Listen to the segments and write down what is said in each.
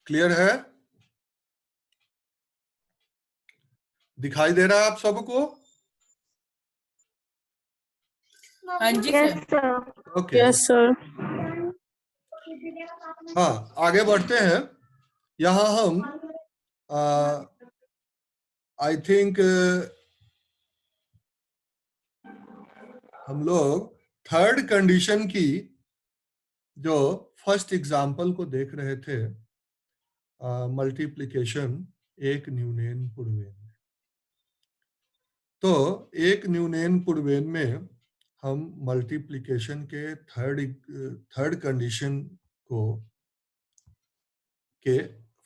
Clear है? दिखाई दे रहा है आप सबको? हाँ जी सर। ओके। Yes sir. हाँ, आगे बढ़ते हैं। यहाँ हम आई थिंक हम लोग थर्ड कंडीशन की जो फर्स्ट एग्जाम्पल को देख रहे थे, मल्टीप्लिकेशन एक न्यूनेन पूर्वेन। तो एक न्यूनेन पूर्वेन में हम मल्टीप्लिकेशन के थर्ड कंडीशन को के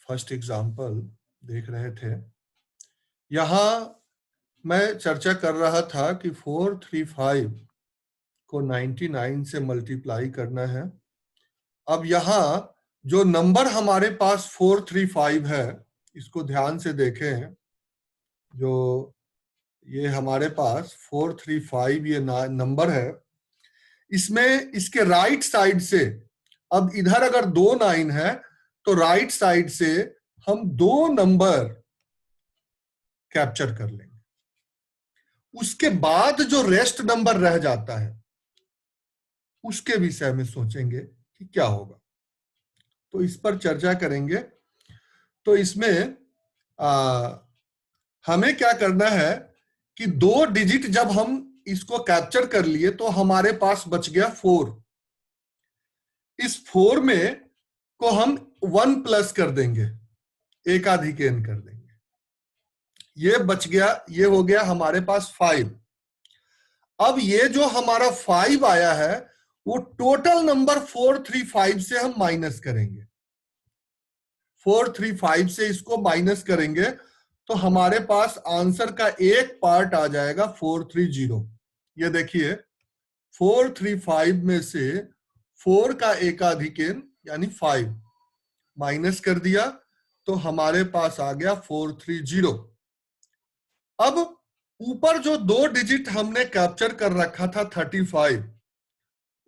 फर्स्ट एग्जाम्पल देख रहे थे। यहाँ मैं चर्चा कर रहा था कि 435 को 99 से मल्टीप्लाई करना है। अब यहाँ जो नंबर हमारे पास 435 है, इसको ध्यान से देखें। जो ये हमारे पास 435 ये नंबर है, इसमें इसके राइट साइड से, अब इधर अगर 2 9 है तो राइट साइड से हम 2 नंबर कैप्चर कर लेंगे। उसके बाद जो रेस्ट नंबर रह जाता है उसके विषय में सोचेंगे कि क्या होगा, तो इस पर चर्चा करेंगे। तो इसमें हमें क्या करना है कि 2 डिजिट जब हम इसको कैप्चर कर लिए तो हमारे पास बच गया 4। इस 4 में को हम 1 प्लस कर देंगे, एकाधिकेन कर देंगे। ये बच गया, ये हो गया हमारे पास 5। अब ये जो हमारा 5 आया है वो टोटल नंबर 435 से हम माइनस करेंगे। 435 से इसको माइनस करेंगे तो हमारे पास आंसर का एक पार्ट आ जाएगा 430। ये देखिए 435 में से 4 का एकाधिकेन यानी 5 माइनस कर दिया तो हमारे पास आ गया 430। अब ऊपर जो 2 डिजिट हमने कैप्चर कर रखा था 35,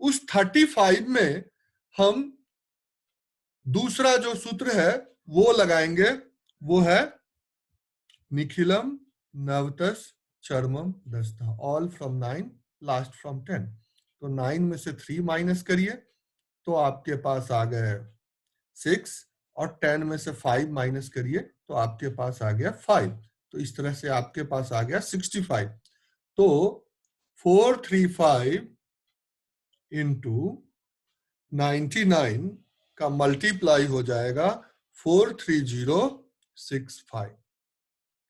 उस 35 में हम दूसरा जो सूत्र है वो लगाएंगे, वो है निखिलम नवतस चरमम दस्ता, ऑल फ्रॉम 9 लास्ट फ्रॉम 10। तो 9 में से 3 माइनस करिए तो आपके पास आ गए 6, और 10 में से 5 माइनस करिए तो आपके पास आ गया 5। तो इस तरह से आपके पास आ गया 65। तो 435 इंटू 99 का मल्टीप्लाई हो जाएगा 43065।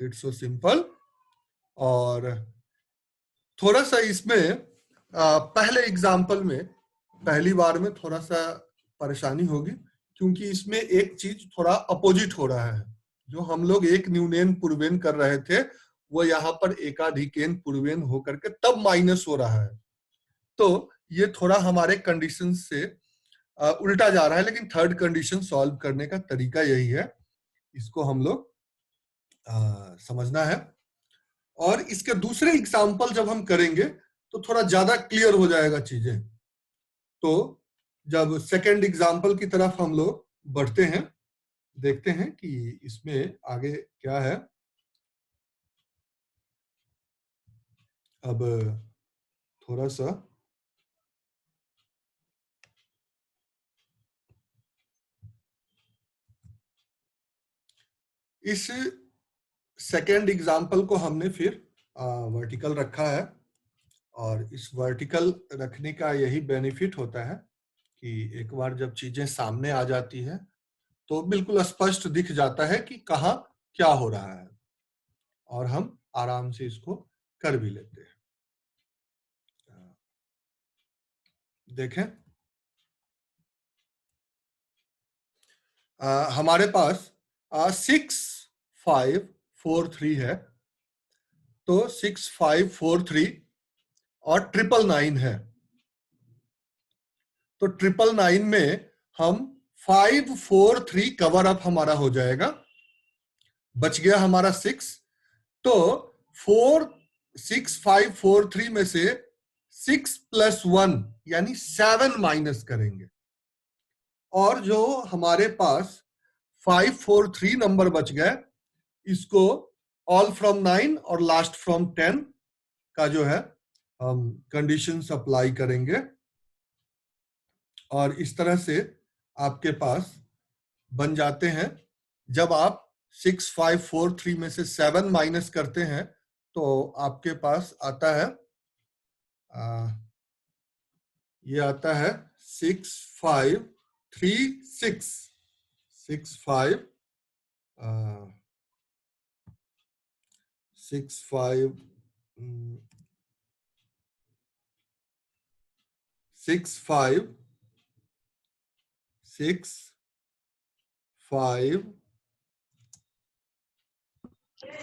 It's so simple. और थोड़ा सा इसमें पहले एग्जाम्पल में पहली बार में थोड़ा सा परेशानी होगी, क्योंकि इसमें एक चीज थोड़ा अपोजिट हो रहा है। जो हम लोग एक न्यूनेन पूर्वेन कर रहे थे वो यहाँ पर एकाधिकेन पूर्वेन होकर के तब माइनस हो रहा है। तो ये थोड़ा हमारे कंडीशन से उल्टा जा रहा है, लेकिन थर्ड कंडीशन सॉल्व करने का तरीका यही है। इसको हम लोग समझना है। और इसके दूसरे एग्जाम्पल जब हम करेंगे तो थोड़ा ज्यादा क्लियर हो जाएगा चीजें। तो जब सेकेंड एग्जाम्पल की तरफ हम लोग बढ़ते हैं, देखते हैं कि इसमें आगे क्या है। अब थोड़ा सा इस सेकेंड एग्जाम्पल को हमने फिर वर्टिकल रखा है, और इस वर्टिकल रखने का यही बेनिफिट होता है कि एक बार जब चीजें सामने आ जाती है तो बिल्कुल स्पष्ट दिख जाता है कि कहाँ क्या हो रहा है, और हम आराम से इसको कर भी लेते हैं। देखें, हमारे पास 6543 है, तो 6543 और 999 है। तो 999 में हम 543 कवर अप हमारा हो जाएगा, बच गया हमारा 6। तो 6543 में से 6 + 1 यानी 7 माइनस करेंगे, और जो हमारे पास 543 नंबर बच गए, इसको ऑल फ्रॉम 9 और लास्ट फ्रॉम 10 का जो है हम कंडीशन अप्लाई करेंगे और इस तरह से आपके पास बन जाते हैं। जब आप 6543 में से 7 माइनस करते हैं तो आपके पास आता है ये आता है 6536 65 65 65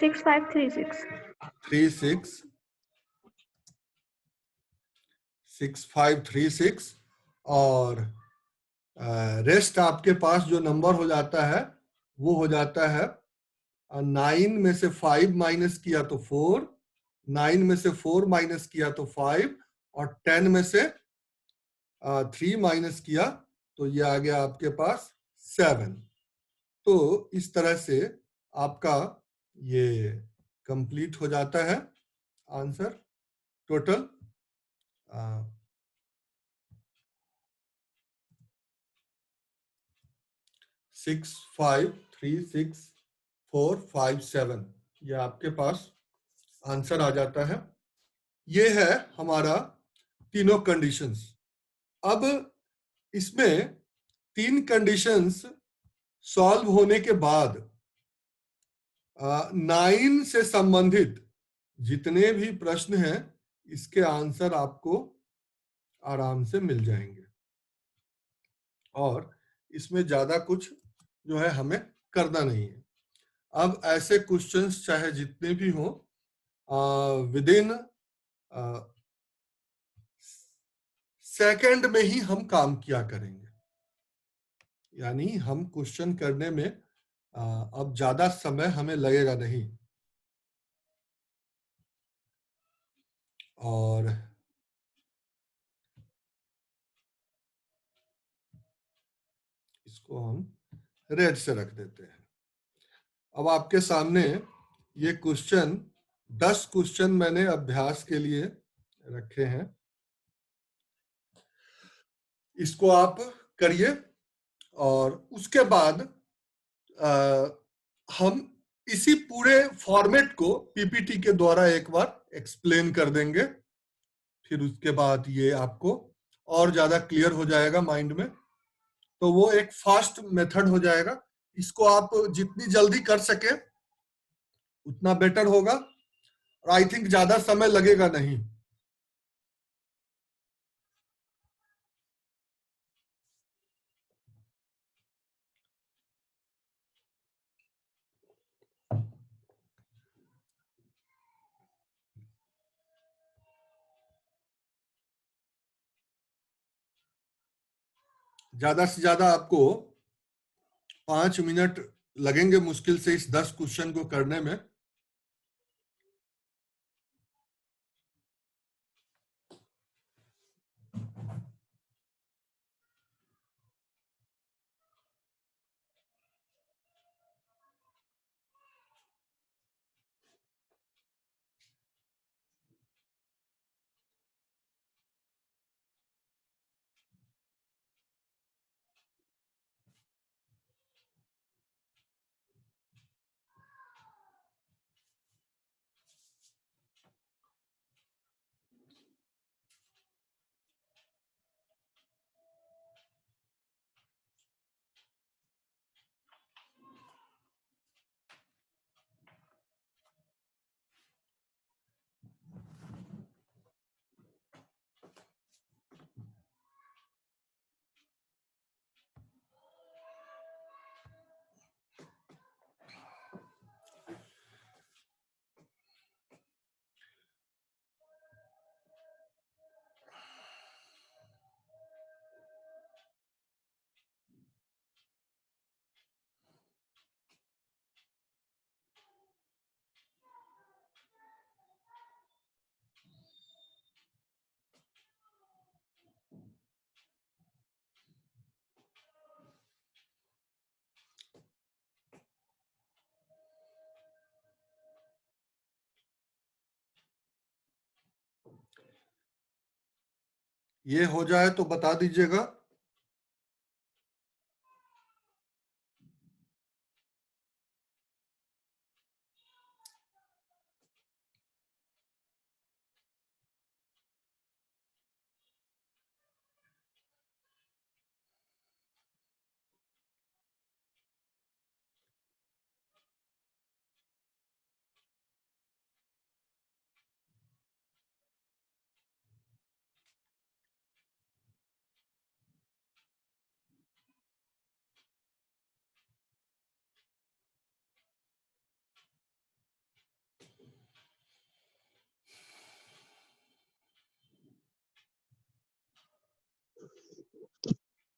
6536 36 6536 और रेस्ट आपके पास जो नंबर हो जाता है वो हो जाता है 9 में से 5 माइनस किया तो 4, 9 में से 4 माइनस किया तो 5 और 10 में से 3 माइनस किया तो ये आ गया आपके पास 7। तो इस तरह से आपका ये कंप्लीट हो जाता है आंसर टोटल 6536 457 ये आपके पास आंसर आ जाता है। ये है हमारा तीनों कंडीशंस। अब इसमें 3 कंडीशंस सॉल्व होने के बाद 9 से संबंधित जितने भी प्रश्न हैं इसके आंसर आपको आराम से मिल जाएंगे और इसमें ज्यादा कुछ जो है हमें करना नहीं है। अब ऐसे क्वेश्चंस चाहे जितने भी हों विद इन सेकंड में ही हम काम किया करेंगे, यानी हम क्वेश्चन करने में अब ज्यादा समय हमें लगेगा नहीं। और इसको हम रेड से रख देते हैं। अब आपके सामने ये क्वेश्चन 10 क्वेश्चन मैंने अभ्यास के लिए रखे हैं, इसको आप करिए और उसके बाद हम इसी पूरे फॉर्मेट को पीपीटी के द्वारा एक बार एक्सप्लेन कर देंगे, फिर उसके बाद ये आपको और ज्यादा क्लियर हो जाएगा माइंड में। तो वो एक फास्ट मेथड हो जाएगा, इसको आप जितनी जल्दी कर सके उतना बेटर होगा और आई थिंक ज्यादा समय लगेगा नहीं। ज्यादा से ज्यादा आपको 5 मिनट लगेंगे मुश्किल से इस 10 क्वेश्चन को करने में। ये हो जाए तो बता दीजिएगा।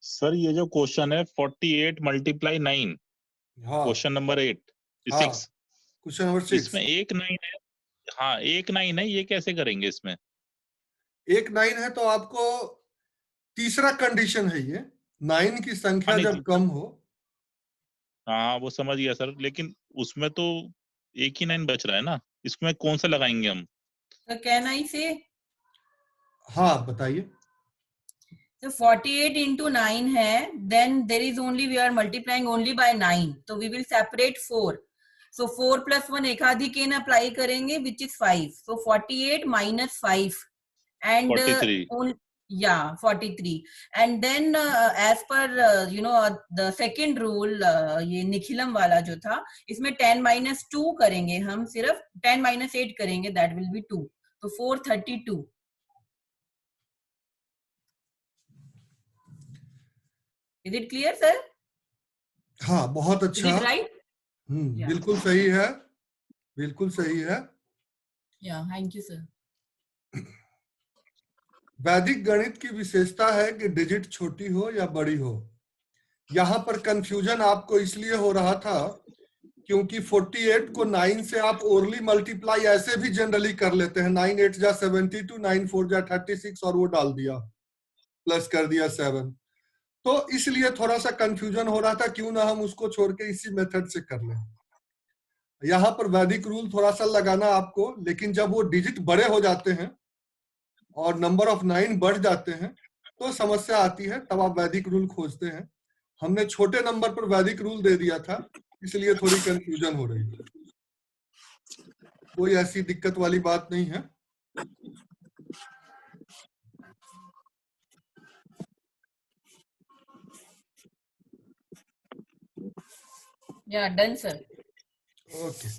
सर ये जो क्वेश्चन है 48 मल्टीप्लाई 9, हाँ क्वेश्चन नंबर 8 हाँ 6, क्वेश्चन नंबर 6। इसमें एक 9 है। हाँ एक 9 है, ये कैसे करेंगे इसमें? एक 9 है तो आपको तीसरा कंडीशन है ये, 9 की संख्या नहीं जब कम हो। हाँ वो समझ गया सर, लेकिन उसमें तो एक ही 9 बच रहा है ना, इसमें कौन सा लगाएंगे हम? So can I say? हाँ बताइए। So 48 into 9 है, then there is only, we are multiplying only by 9. So we will separate 4. So 4 plus 1 एकाधिकेन apply करेंगे, which is 5. So 48 minus 5 and 43। yeah, 43. And then as per the second rule, ये निखिलम वाला जो था, इसमें 10 minus 2 करेंगे हम, सिर्फ 10 minus 8 करेंगे, that will be 2. तो 432. Is it clear, sir? हाँ बहुत Is अच्छा। it right? Yeah. बिल्कुल सही है, बिल्कुल सही है। Yeah, thank you, sir. वैदिक गणित की विशेषता है कि डिजिट छोटी हो या बड़ी हो। यहाँ पर कंफ्यूजन आपको इसलिए हो रहा था क्योंकि 48 को 9 से आप ओरली मल्टीप्लाई ऐसे भी जनरली कर लेते हैं, 9 8 जा 72, 9 4 जा 36 और वो डाल दिया, प्लस कर दिया 7। तो इसलिए थोड़ा सा कंफ्यूजन हो रहा था, क्यों ना हम उसको छोड़ के इसी मेथड से कर लें। यहाँ पर वैदिक रूल थोड़ा सा लगाना आपको, लेकिन जब वो डिजिट बड़े हो जाते हैं और नंबर ऑफ 9 बढ़ जाते हैं तो समस्या आती है, तब आप वैदिक रूल खोजते हैं। हमने छोटे नंबर पर वैदिक रूल दे दिया था, इसलिए थोड़ी कंफ्यूजन हो रही है। कोई ऐसी दिक्कत वाली बात नहीं है। Yeah, done, sir. ओके।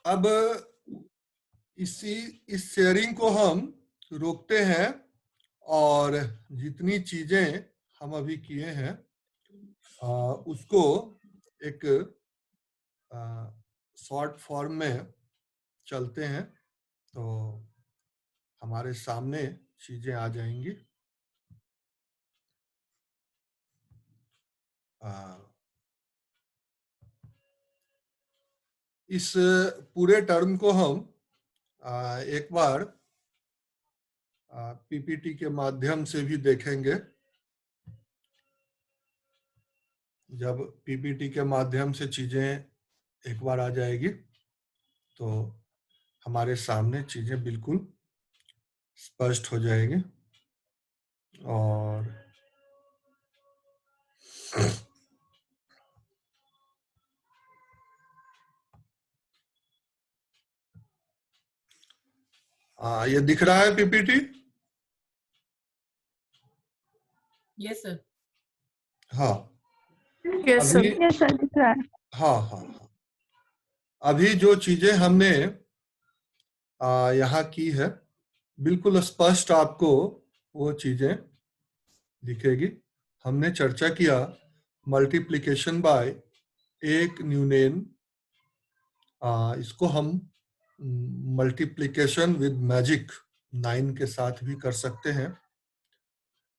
अब इस शेयरिंग को हम रोकते हैं और जितनी चीजें हम अभी किए हैं उसको एक शॉर्ट फॉर्म में चलते हैं तो हमारे सामने चीजें आ जाएंगी। इस पूरे टर्म को हम एक बार पीपीटी के माध्यम से भी देखेंगे। जब पीपीटी के माध्यम से चीजें एक बार आ जाएगी तो हमारे सामने चीजें बिल्कुल स्पष्ट हो जाएगी। और ये दिख रहा है पीपीटी? Yes, sir. हाँ यस सर, अभी यस सर दिख रहा है। हाँ हाँ हाँ अभी जो चीजें हमने यहाँ की है बिल्कुल स्पष्ट आपको वो चीजें दिखेगी। हमने चर्चा किया मल्टीप्लिकेशन बाय एक न्यूनेन, इसको हम मल्टीप्लिकेशन विद मैजिक 9 के साथ भी कर सकते हैं।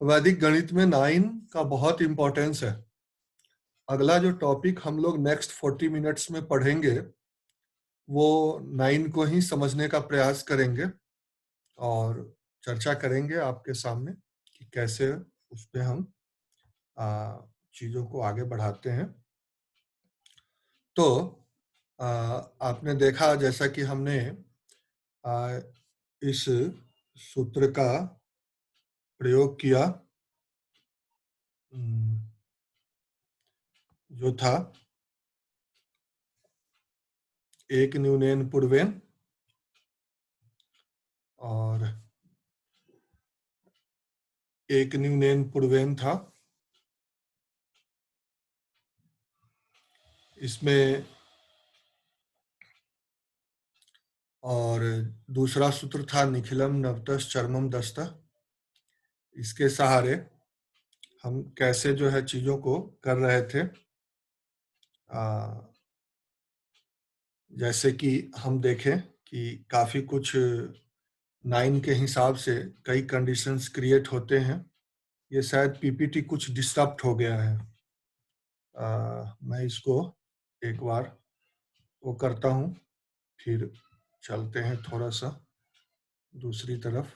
वैदिक गणित में 9 का बहुत इंपॉर्टेंस है। अगला जो टॉपिक हम लोग नेक्स्ट 40 मिनट्स में पढ़ेंगे वो 9 को ही समझने का प्रयास करेंगे और चर्चा करेंगे आपके सामने कि कैसे उस पे हम चीजों को आगे बढ़ाते हैं। तो आपने देखा जैसा कि हमने इस सूत्र का प्रयोग किया जो था एक न्यूनेन पूर्वेन और एक न्यूनेन पूर्वेन था। इसमें और दूसरा सूत्र था निखिलम नवतस चरमम दस्त। इसके सहारे हम कैसे जो है चीजों को कर रहे थे। जैसे कि हम देखें कि काफी कुछ 9 के हिसाब से कई कंडीशंस क्रिएट होते हैं। ये शायद पीपीटी कुछ डिस्टर्ब हो गया है। मैं इसको एक बार वो करता हूँ, फिर चलते हैं थोड़ा सा दूसरी तरफ।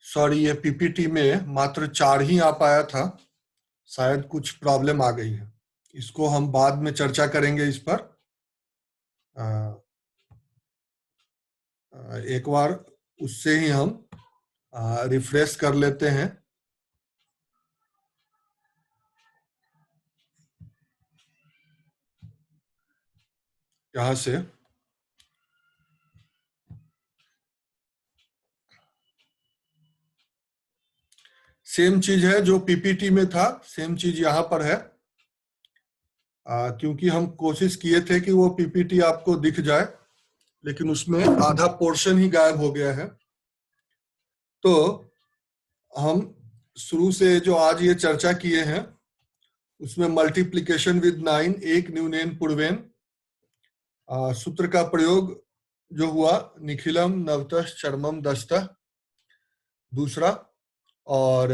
सॉरी, ये पीपीटी में मात्र 4 ही आ पाया था, शायद कुछ प्रॉब्लम आ गई है। इसको हम बाद में चर्चा करेंगे इस पर। एक बार उससे ही हम रिफ्रेश कर लेते हैं। यहाँ से सेम चीज है जो पीपीटी में था, सेम चीज यहाँ पर है। क्योंकि हम कोशिश किए थे कि वो पीपीटी आपको दिख जाए, लेकिन उसमें आधा पोर्शन ही गायब हो गया है। तो हम शुरू से जो आज ये चर्चा किए हैं उसमें मल्टीप्लिकेशन विद 9, एक न्यूनेन पूर्वेन, सूत्र का प्रयोग जो हुआ निखिलम नवतस चरमम दस्त दूसरा। और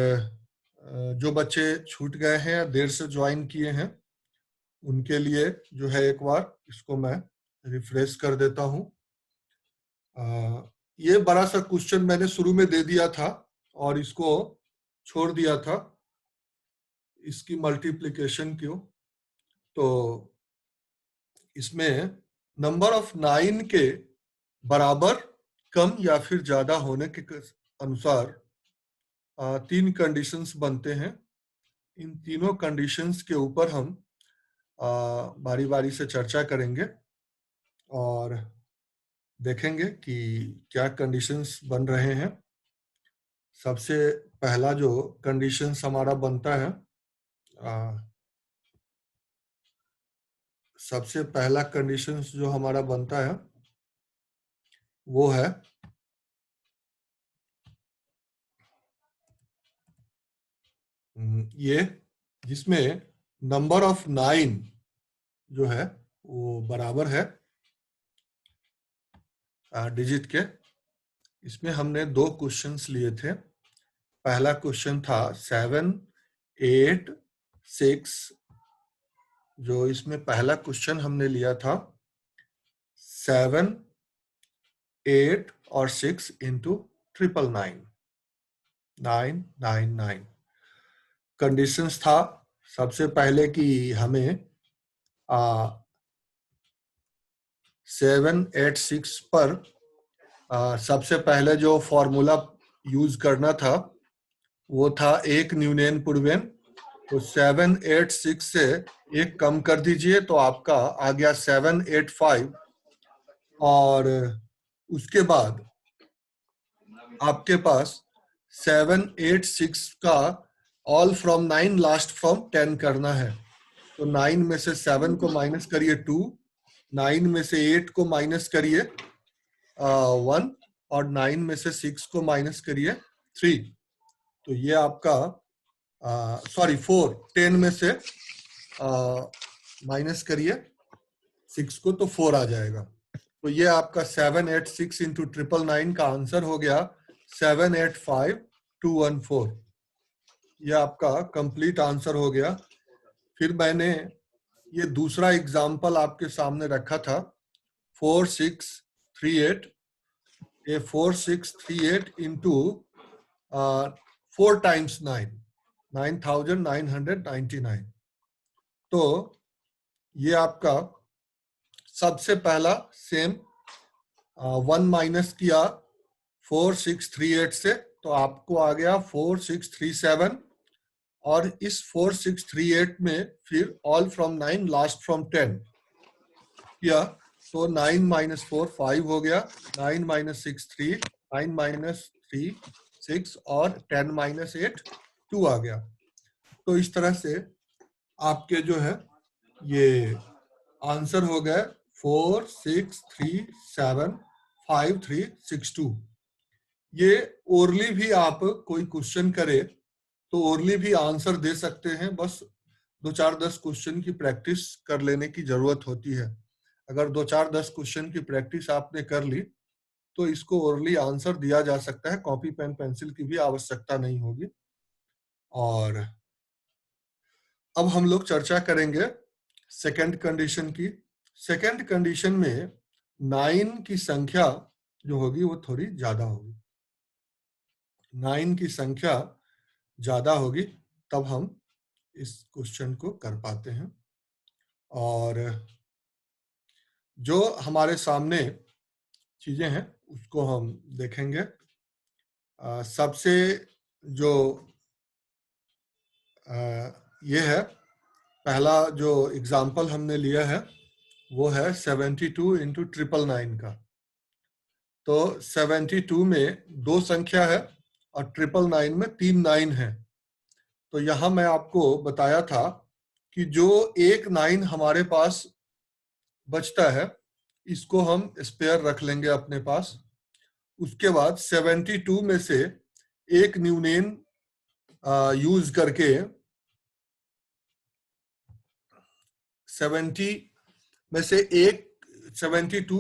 जो बच्चे छूट गए हैं या देर से ज्वाइन किए हैं उनके लिए जो है एक बार इसको मैं रिफ्रेश कर देता हूं। ये बड़ा सा क्वेश्चन मैंने शुरू में दे दिया था और इसको छोड़ दिया था, इसकी मल्टीप्लिकेशन क्यों। तो इसमें नंबर ऑफ 9 के बराबर, कम या फिर ज्यादा होने के अनुसार 3 कंडीशंस बनते हैं। इन तीनों कंडीशंस के ऊपर हम बारी बारी से चर्चा करेंगे और देखेंगे कि क्या कंडीशंस बन रहे हैं। सबसे पहला जो कंडीशंस हमारा बनता है, सबसे पहला कंडीशंस जो हमारा बनता है वो है ये, जिसमें नंबर ऑफ 9 जो है वो बराबर है डिजिट के। इसमें हमने 2 क्वेश्चंस लिए थे। पहला क्वेश्चन था 7, 8, 6। जो इसमें पहला क्वेश्चन हमने लिया था 7, 8 और 6 इंटू 999, 999। कंडीशंस था सबसे पहले कि हमें 7, 8, 6 पर सबसे पहले जो फॉर्मूला यूज करना था वो था एक न्यूनेन पूर्वेन। तो 7, 8, 6 से एक कम कर दीजिए तो आपका आ गया 7, 8, 5। और उसके बाद आपके पास 7, 8, 6 का ऑल फ्रॉम 9 लास्ट फ्रॉम 10 करना है। तो 9 में से 7 को माइनस करिए 2, 9 में से 8 को माइनस करिए 1 और 9 में से 6 को माइनस करिए 3। तो ये आपका 4, 10 में से माइनस करिए 6 को तो 4 आ जाएगा। तो ये आपका 7, 8, 6 इंटू 999 का आंसर हो गया 7, 8, 5, 2, 1, 4। ये आपका कंप्लीट आंसर हो गया। फिर मैंने ये दूसरा एग्जाम्पल आपके सामने रखा था 4, 6, 3, 8। ये 4638 इंटू 4 टाइम्स 9, 9999। तो ये आपका सबसे पहला सेम 1 माइनस किया 4638 से, तो आपको आ गया 4637, और इस 4638 में फिर ऑल फ्रॉम 9 लास्ट फ्रॉम 10 किया, तो 9 माइनस 4 5 हो गया, 9 माइनस 6 3, 9 माइनस 3 6, और 10 माइनस 8 2 आ गया। तो इस तरह से आपके जो है ये आंसर हो गए 4 6 3 7 5 3 6 2। ये ओरली भी आप कोई क्वेश्चन करे तो ओरली भी आंसर दे सकते हैं, बस 2-4-10 क्वेश्चन की प्रैक्टिस कर लेने की जरूरत होती है। अगर 2-4-10 क्वेश्चन की प्रैक्टिस आपने कर ली तो इसको ओरली आंसर दिया जा सकता है, कॉपी पेन पेंसिल की भी आवश्यकता नहीं होगी। और अब हम लोग चर्चा करेंगे सेकंड कंडीशन की। सेकंड कंडीशन में 9 की संख्या जो होगी वो थोड़ी ज्यादा होगी, 9 की संख्या ज्यादा होगी, तब हम इस क्वेश्चन को कर पाते हैं। और जो हमारे सामने चीजें हैं उसको हम देखेंगे। सबसे जो ये है, पहला जो एग्जाम्पल हमने लिया है वो है 72 इंटू 999 का। तो 72 में 2 संख्या है और 999 में 3 9 है। तो यहां मैं आपको बताया था कि जो एक 9 हमारे पास बचता है इसको हम स्पेयर रख लेंगे अपने पास। उसके बाद 72 में से एक न्यूनेन यूज करके 72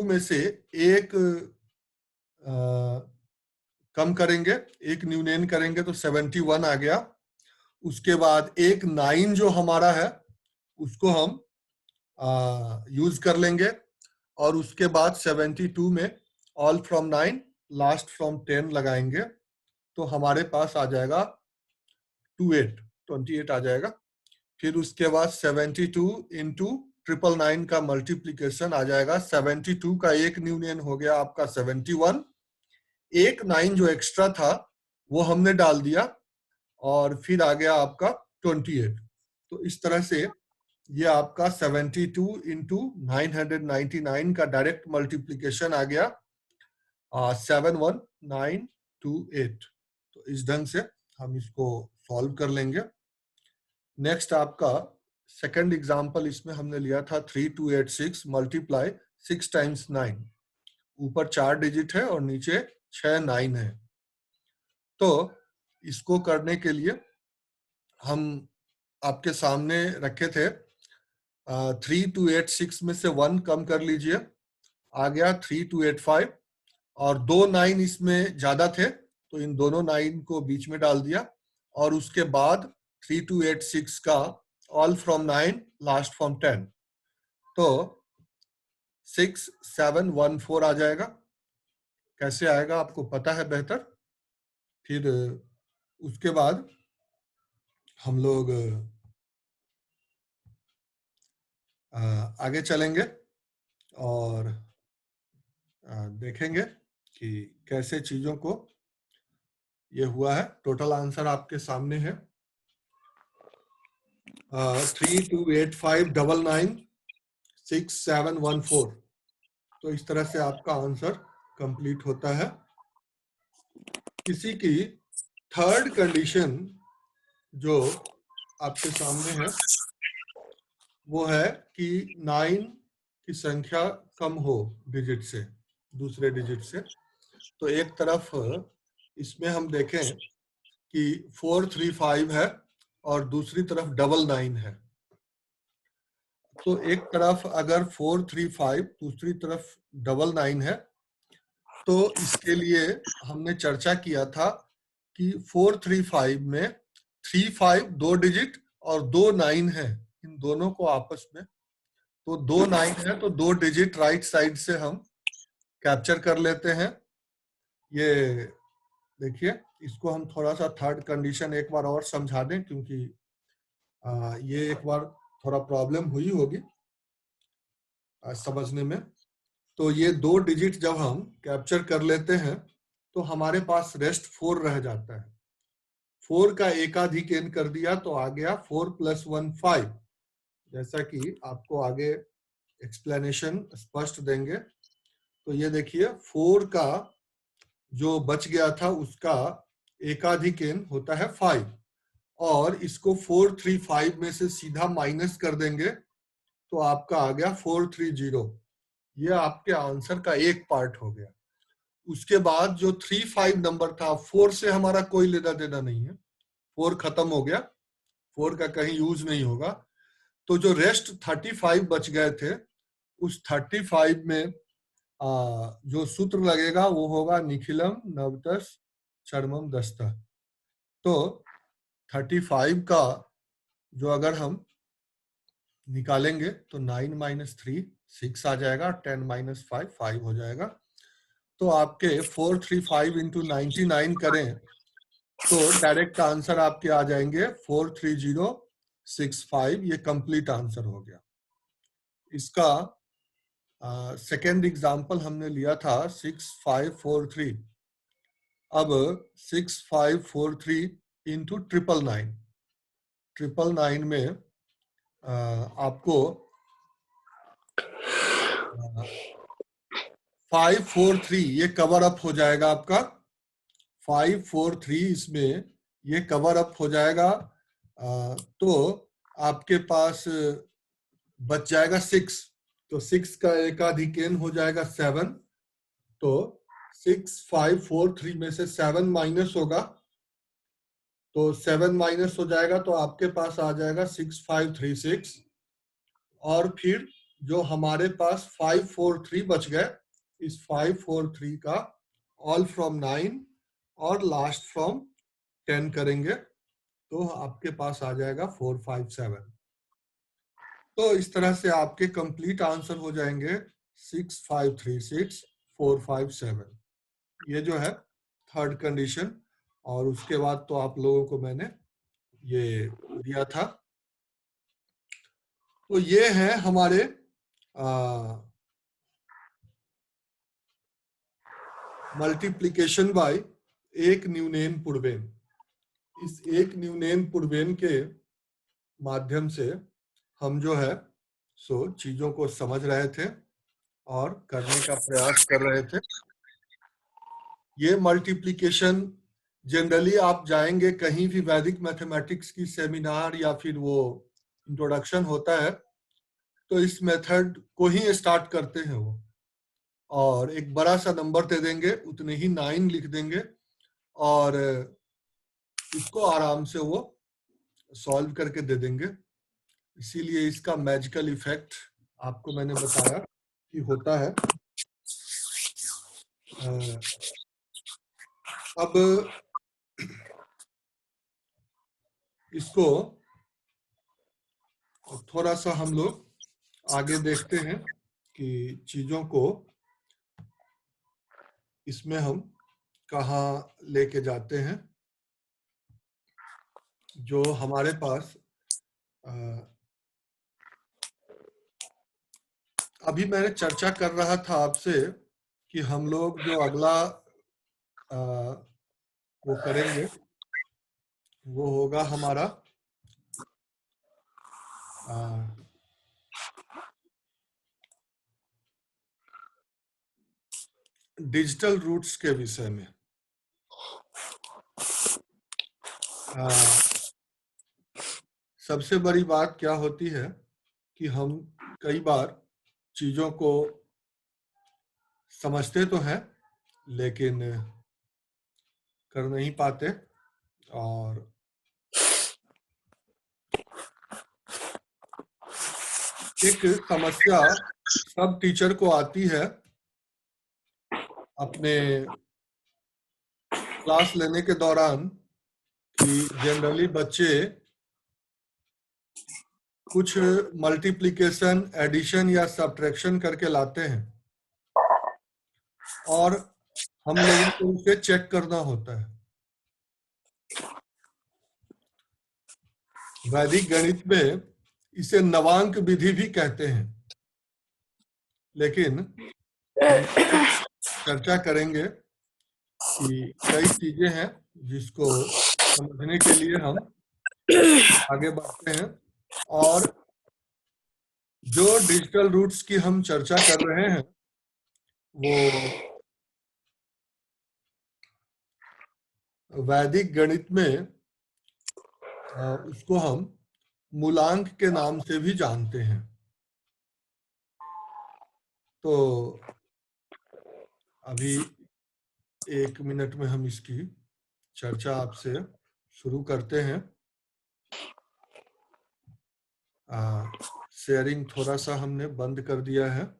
में से एक कम करेंगे, एक न्यूनेन करेंगे तो 71 आ गया। उसके बाद एक 9 जो हमारा है उसको हम यूज कर लेंगे, और उसके बाद 72 में ऑल फ्रॉम 9 लास्ट फ्रॉम 10 लगाएंगे, तो हमारे पास आ जाएगा 28 आ जाएगा। फिर उसके बाद 72 इंटू 999 का मल्टीप्लीकेशन आ जाएगा। 72 का एक न्यूनियन हो गया आपका 71, एक 9 जो एक्स्ट्रा था वो हमने डाल दिया, और फिर आ गया आपका 28। तो इस तरह से ये आपका 72 इंटू 999 का डायरेक्ट मल्टीप्लीकेशन आ गया 71928। तो इस ढंग से हम इसको सॉल्व कर लेंगे। नेक्स्ट आपका सेकंड एग्जांपल, इसमें हमने लिया था 3286 मल्टीप्लाई 6 टाइम्स 9। ऊपर 4 डिजिट है और नीचे 6 9 है। तो इसको करने के लिए हम आपके सामने रखे थे 3286 में से 1 कम कर लीजिए, आ गया 3285, और 2 9 इसमें ज्यादा थे तो इन दोनों 9 को बीच में डाल दिया, और उसके बाद 3286 का ऑल फ्रॉम 9 लास्ट फ्रॉम 10, तो 6714 आ जाएगा। कैसे आएगा आपको पता है बेहतर। फिर उसके बाद हम लोग आगे चलेंगे और देखेंगे कि कैसे चीजों को ये हुआ है। टोटल आंसर आपके सामने है 3285996714। तो इस तरह से आपका आंसर कंप्लीट होता है। किसी की थर्ड कंडीशन जो आपके सामने है वो है कि 9 की संख्या कम हो डिजिट से, दूसरे डिजिट से। तो एक तरफ इसमें हम देखें कि 435 है और दूसरी तरफ 99 है। तो एक तरफ अगर 435 दूसरी तरफ 99 है, तो इसके लिए हमने चर्चा किया था कि 435 में 35 2 डिजिट और 2 9 है, इन दोनों को आपस में, तो 2 9 है तो 2 डिजिट राइट साइड से हम कैप्चर कर लेते हैं। ये देखिए, इसको हम थोड़ा सा थर्ड कंडीशन एक बार और समझा दें, क्योंकि ये एक बार थोड़ा प्रॉब्लम हुई होगी समझने में। तो ये 2 डिजिट जब हम कैप्चर कर लेते हैं तो हमारे पास रेस्ट 4 रह जाता है। 4 का एकाधिक n कर दिया तो आ गया 4 + 1 5, जैसा कि आपको आगे एक्सप्लेनेशन स्पष्ट देंगे। तो ये देखिए 4 का जो बच गया था उसका एकाधिक n होता है 5, और इसको 435 में से सीधा माइनस कर देंगे तो आपका आ गया 430। ये आपके आंसर का एक पार्ट हो गया। उसके बाद जो 35 नंबर था, 4 से हमारा कोई लेना देना नहीं है, 4 खत्म हो गया, 4 का कहीं यूज नहीं होगा। तो जो रेस्ट 35 बच गए थे, उस 35 में जो सूत्र लगेगा वो होगा निखिलम नवतस चरमम दस्ता। तो 35 का जो अगर हम निकालेंगे तो 9 - 3 6 आ जाएगा, 10 - 5 5 हो जाएगा। तो आपके 435 × 99 करें तो डायरेक्ट आंसर आपके आ जाएंगे 43065। ये कंप्लीट आंसर हो गया। इसका सेकेंड एग्जाम्पल हमने लिया था 6543। अब 6543 × 999, 999 में आपको 543 ये कवर अप हो जाएगा आपका। 543 इसमें ये कवर अप हो जाएगा। तो आपके पास बच जाएगा 6। तो 6 का एकाधिक n हो जाएगा 7। तो 6543 में से 7 माइनस होगा, तो 7 माइनस हो जाएगा तो आपके पास आ जाएगा 6536। और फिर जो हमारे पास 543 बच गए, इस 543 का ऑल फ्रॉम 9 और लास्ट फ्रॉम 10 करेंगे तो आपके पास आ जाएगा 457। तो इस तरह से आपके कंप्लीट आंसर हो जाएंगे 6536 457। ये जो है थर्ड कंडीशन। और उसके बाद तो आप लोगों को मैंने ये दिया था। तो ये है हमारे मल्टीप्लिकेशन बाय एक न्यूनेन पूर्वेन। इस एक न्यूनेन पूर्वेन के माध्यम से हम जो है सो चीजों को समझ रहे थे और करने का प्रयास कर रहे थे। ये मल्टीप्लिकेशन जनरली आप जाएंगे कहीं भी वैदिक मैथमेटिक्स की सेमिनार या फिर वो इंट्रोडक्शन होता है तो इस मेथड को ही स्टार्ट करते हैं वो, और एक बड़ा सा नंबर दे देंगे, उतने ही 9 लिख देंगे और इसको आराम से वो सॉल्व करके दे देंगे। इसीलिए इसका मैजिकल इफेक्ट आपको मैंने बताया कि होता है। अब इसको थोड़ा सा हम लोग आगे देखते हैं कि चीजों को इसमें हम कहाँ लेके जाते हैं। जो हमारे पास अभी मैंने चर्चा कर रहा था आपसे कि हम लोग जो अगला वो करेंगे वो होगा हमारा डिजिटल रूट्स के विषय में। सबसे बड़ी बात क्या होती है कि हम कई बार चीजों को समझते तो हैं लेकिन कर नहीं पाते, और एक समस्या सब टीचर को आती है अपने क्लास लेने के दौरान कि जनरली बच्चे कुछ मल्टीप्लिकेशन, एडिशन या सब्ट्रैक्शन करके लाते हैं, और हम लोगों को उसे चेक करना होता है। वैदिक गणित में इसे नवांक विधि भी कहते हैं, लेकिन हम चर्चा करेंगे कि कई चीजें हैं जिसको समझने के लिए हम आगे बढ़ते हैं। और जो डिजिटल रूट्स की हम चर्चा कर रहे हैं वो वैदिक गणित में उसको हम मूलांक के नाम से भी जानते हैं। तो अभी 1 मिनट में हम इसकी चर्चा आपसे शुरू करते हैं। शेयरिंग थोड़ा सा हमने बंद कर दिया है।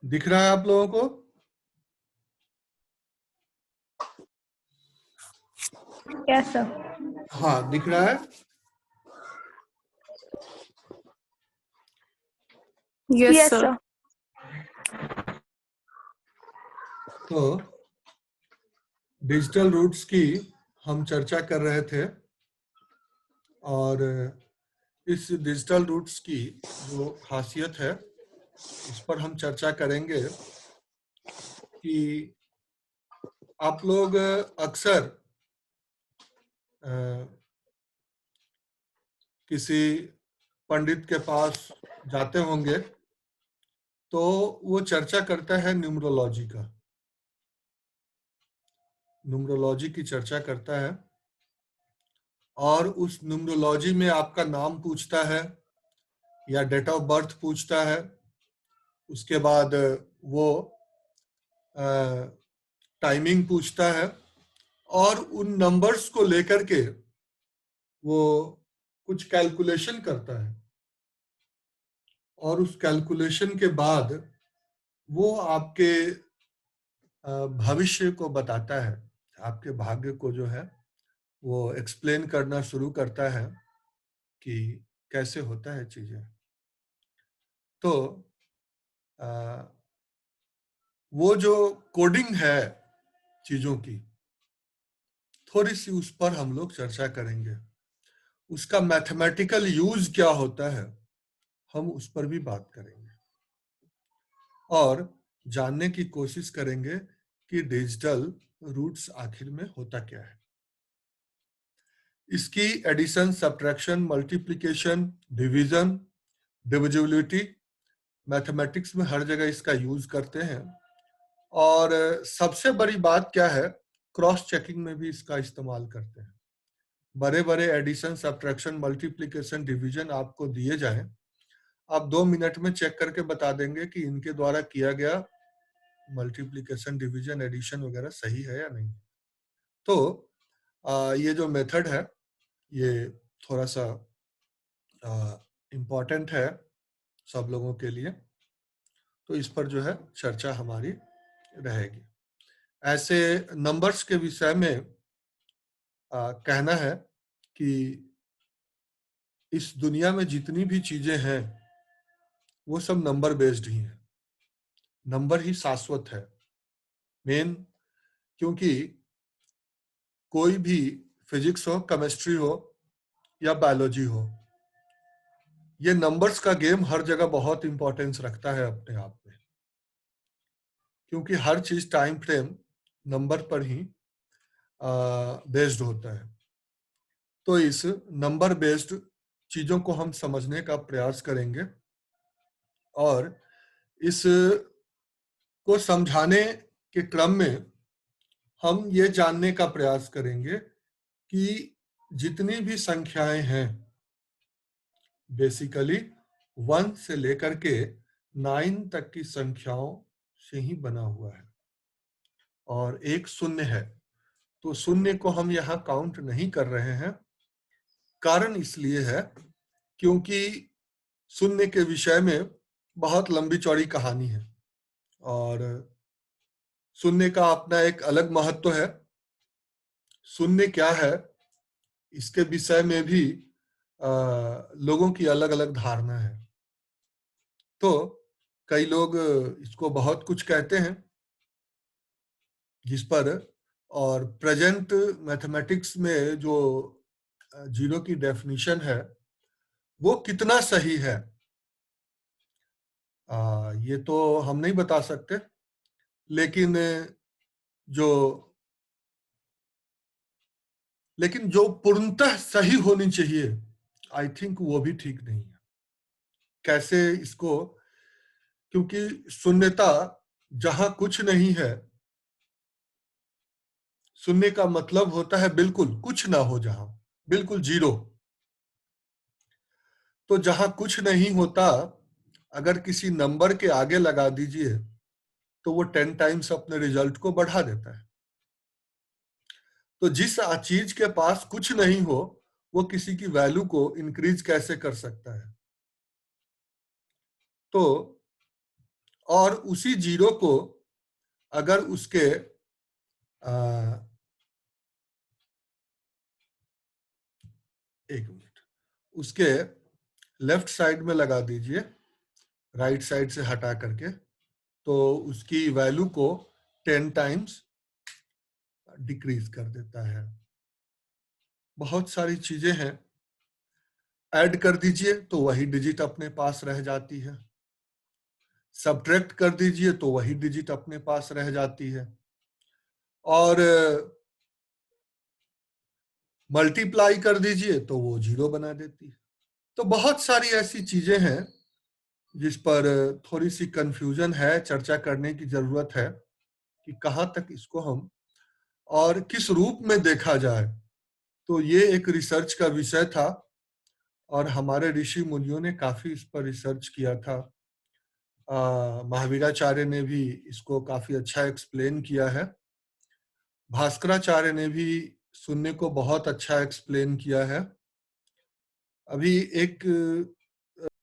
दिख रहा है आप लोगों को? Yes sir. हाँ, दिख रहा है। Yes sir. तो डिजिटल रूट्स की हम चर्चा कर रहे थे, और इस डिजिटल रूट्स की जो खासियत है उस पर हम चर्चा करेंगे कि आप लोग अक्सर किसी पंडित के पास जाते होंगे तो वो चर्चा करता है न्यूमरोलॉजी का, न्यूमरोलॉजी की चर्चा करता है, और उस न्यूमरोलॉजी में आपका नाम पूछता है या डेट ऑफ बर्थ पूछता है। उसके बाद वो टाइमिंग पूछता है, और उन नंबर्स को लेकर के वो कुछ कैलकुलेशन करता है, और उस कैलकुलेशन के बाद वो आपके भविष्य को बताता है, आपके भाग्य को जो है वो एक्सप्लेन करना शुरू करता है कि कैसे होता है चीजें। तो वो जो कोडिंग है चीजों की, थोड़ी सी उस पर हम लोग चर्चा करेंगे। उसका मैथमेटिकल यूज क्या होता है हम उस पर भी बात करेंगे, और जानने की कोशिश करेंगे कि डिजिटल रूट्स आखिर में होता क्या है। इसकी addition, subtraction, multiplication, division, divisibility, mathematics में हर जगह इसका यूज करते हैं। और सबसे बड़ी बात क्या है, क्रॉस चेकिंग में भी इसका इस्तेमाल करते हैं। बड़े बड़े एडिशन, सब्ट्रैक्शन, मल्टीप्लिकेशन, डिवीजन आपको दिए जाएं, आप 2 मिनट में चेक करके बता देंगे कि इनके द्वारा किया गया मल्टीप्लिकेशन, डिवीजन, एडिशन वगैरह सही है या नहीं। तो ये जो मेथड है ये थोड़ा सा इम्पोर्टेंट है सब लोगों के लिए, तो इस पर जो है चर्चा हमारी रहेगी। ऐसे नंबर्स के विषय में कहना है कि इस दुनिया में जितनी भी चीजें हैं वो सब नंबर बेस्ड ही हैं, नंबर ही शाश्वत है मेन। क्योंकि कोई भी फिजिक्स हो, केमिस्ट्री हो या बायोलॉजी हो, ये नंबर्स का गेम हर जगह बहुत इंपॉर्टेंस रखता है अपने आप में, क्योंकि हर चीज टाइम फ्रेम नंबर पर ही बेस्ड होता है। तो इस नंबर बेस्ड चीजों को हम समझने का प्रयास करेंगे, और इस को समझाने के क्रम में हम ये जानने का प्रयास करेंगे कि जितनी भी संख्याएं हैं बेसिकली 1 से लेकर के 9 तक की संख्याओं से ही बना हुआ है और एक शून्य है। तो शून्य को हम यहाँ काउंट नहीं कर रहे हैं। कारण इसलिए है क्योंकि शून्य के विषय में बहुत लंबी चौड़ी कहानी है और शून्य का अपना एक अलग महत्व है। शून्य क्या है इसके विषय में भी लोगों की अलग अलग धारणा है। तो कई लोग इसको बहुत कुछ कहते हैं जिस पर, और प्रेजेंट मैथमेटिक्स में जो जीरो की डेफिनेशन है वो कितना सही है ये तो हम नहीं बता सकते, लेकिन जो पूर्णतः सही होनी चाहिए आई थिंक वो भी ठीक नहीं है। कैसे इसको, क्योंकि शून्यता जहां कुछ नहीं है, शून्य का मतलब होता है बिल्कुल कुछ ना हो, जहां बिल्कुल जीरो। तो जहां कुछ नहीं होता अगर किसी नंबर के आगे लगा दीजिए तो वो 10 टाइम्स अपने रिजल्ट को बढ़ा देता है। तो जिस चीज के पास कुछ नहीं हो वो किसी की वैल्यू को इंक्रीज कैसे कर सकता है। तो और उसी जीरो को अगर उसके एक मिनट, उसके लेफ्ट साइड में लगा दीजिए, राइट साइड से हटा करके, तो उसकी वैल्यू को 10 टाइम्स डिक्रीज कर देता है। बहुत सारी चीजें हैं। ऐड कर दीजिए तो वही डिजिट अपने पास रह जाती है, सब्ट्रैक्ट कर दीजिए तो वही डिजिट अपने पास रह जाती है, और मल्टीप्लाई कर दीजिए तो वो जीरो बना देती है। तो बहुत सारी ऐसी चीजें हैं जिस पर थोड़ी सी कंफ्यूजन है, चर्चा करने की जरूरत है कि कहाँ तक इसको हम और किस रूप में देखा जाए। तो ये एक रिसर्च का विषय था और हमारे ऋषि मुनियों ने काफी इस पर रिसर्च किया था। महावीराचार्य ने भी इसको काफी अच्छा एक्सप्लेन किया है। भास्कराचार्य ने भी शून्य को बहुत अच्छा एक्सप्लेन किया है। अभी एक